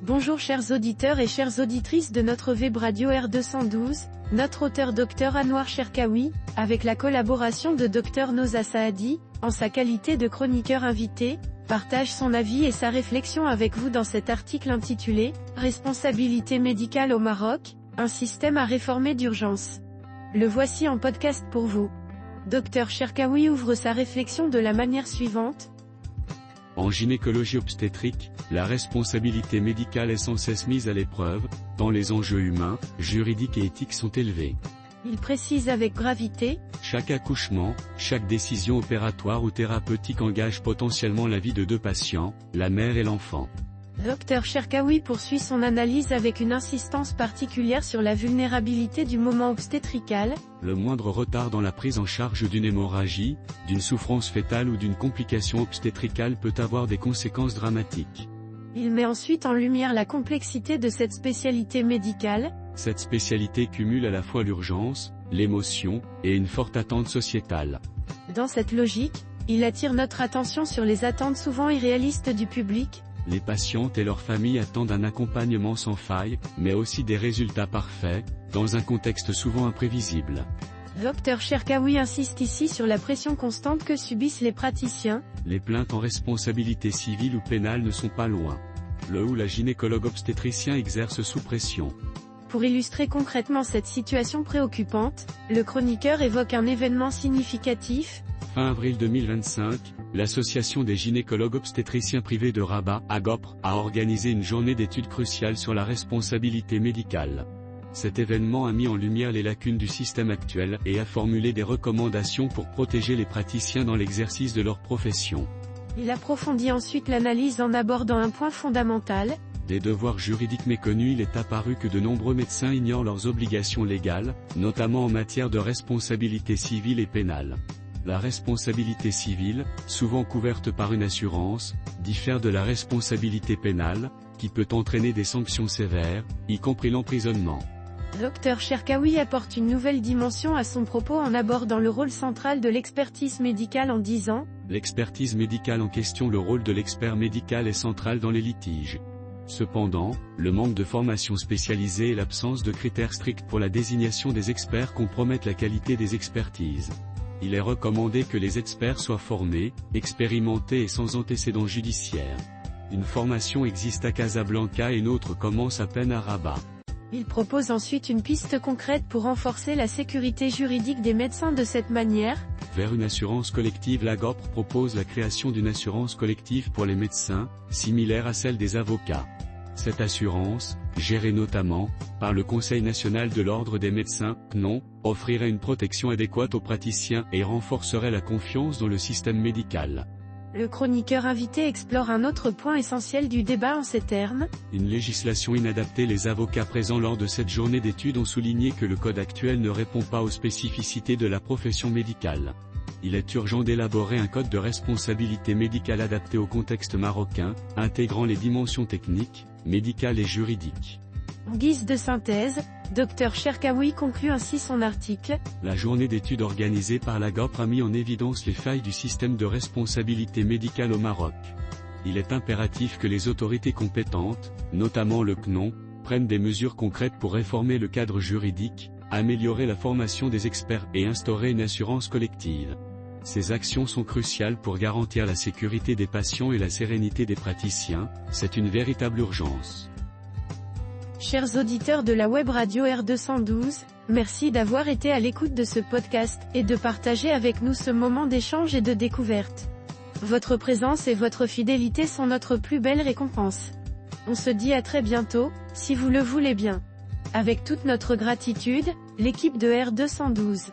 Bonjour chers auditeurs et chères auditrices de notre web radio R212, notre auteur Dr Anouar Cherkaoui, avec la collaboration de Dr Noza Saadi, en sa qualité de chroniqueur invité, partage son avis et sa réflexion avec vous dans cet article intitulé « Responsabilité médicale au Maroc, un système à réformer d'urgence ». Le voici en podcast pour vous. Dr Cherkaoui ouvre sa réflexion de la manière suivante. En gynécologie obstétrique, la responsabilité médicale est sans cesse mise à l'épreuve, tant les enjeux humains, juridiques et éthiques sont élevés. Il précise avec gravité. Chaque accouchement, chaque décision opératoire ou thérapeutique engage potentiellement la vie de deux patients, la mère et l'enfant. Dr Cherkaoui poursuit son analyse avec une insistance particulière sur la vulnérabilité du moment obstétrical. Le moindre retard dans la prise en charge d'une hémorragie, d'une souffrance fœtale ou d'une complication obstétricale peut avoir des conséquences dramatiques. Il met ensuite en lumière la complexité de cette spécialité médicale. Cette spécialité cumule à la fois l'urgence, l'émotion, et une forte attente sociétale. Dans cette logique, il attire notre attention sur les attentes souvent irréalistes du public. Les patientes et leurs familles attendent un accompagnement sans faille, mais aussi des résultats parfaits, dans un contexte souvent imprévisible. Dr Cherkaoui insiste ici sur la pression constante que subissent les praticiens. Les plaintes en responsabilité civile ou pénale ne sont pas loin. Le ou la gynécologue obstétricien exerce sous pression. Pour illustrer concrètement cette situation préoccupante, le chroniqueur évoque un événement significatif. Fin avril 2025, l'Association des gynécologues obstétriciens privés de Rabat, AGOPR, a organisé une journée d'études cruciale sur la responsabilité médicale. Cet événement a mis en lumière les lacunes du système actuel et a formulé des recommandations pour protéger les praticiens dans l'exercice de leur profession. Il approfondit ensuite l'analyse en abordant un point fondamental. Des devoirs juridiques méconnus. Il est apparu que de nombreux médecins ignorent leurs obligations légales, notamment en matière de responsabilité civile et pénale. La responsabilité civile, souvent couverte par une assurance, diffère de la responsabilité pénale, qui peut entraîner des sanctions sévères, y compris l'emprisonnement. Dr Cherkaoui apporte une nouvelle dimension à son propos en abordant le rôle central de l'expertise médicale en disant. L'expertise médicale en question. Le rôle de l'expert médical est central dans les litiges. Cependant, le manque de formation spécialisée et l'absence de critères stricts pour la désignation des experts compromettent la qualité des expertises. Il est recommandé que les experts soient formés, expérimentés et sans antécédents judiciaires. Une formation existe à Casablanca et une autre commence à peine à Rabat. Il propose ensuite une piste concrète pour renforcer la sécurité juridique des médecins de cette manière. Vers une assurance collective. L'AGOPR propose la création d'une assurance collective pour les médecins, similaire à celle des avocats. Cette assurance, gérée notamment par le Conseil national de l'ordre des médecins, CNOM, offrirait une protection adéquate aux praticiens et renforcerait la confiance dans le système médical. Le chroniqueur invité explore un autre point essentiel du débat en ces termes. Une législation inadaptée. Les avocats présents lors de cette journée d'études ont souligné que le code actuel ne répond pas aux spécificités de la profession médicale. Il est urgent d'élaborer un code de responsabilité médicale adapté au contexte marocain, intégrant les dimensions techniques, médicales et juridiques. En guise de synthèse, Dr Cherkaoui conclut ainsi son article. La journée d'études organisée par l'AGOPR a mis en évidence les failles du système de responsabilité médicale au Maroc. Il est impératif que les autorités compétentes, notamment le CNOM, prennent des mesures concrètes pour réformer le cadre juridique, améliorer la formation des experts et instaurer une assurance collective. Ces actions sont cruciales pour garantir la sécurité des patients et la sérénité des praticiens. C'est une véritable urgence. Chers auditeurs de la web radio R212, merci d'avoir été à l'écoute de ce podcast et de partager avec nous ce moment d'échange et de découverte. Votre présence et votre fidélité sont notre plus belle récompense. On se dit à très bientôt, si vous le voulez bien. Avec toute notre gratitude, l'équipe de R212.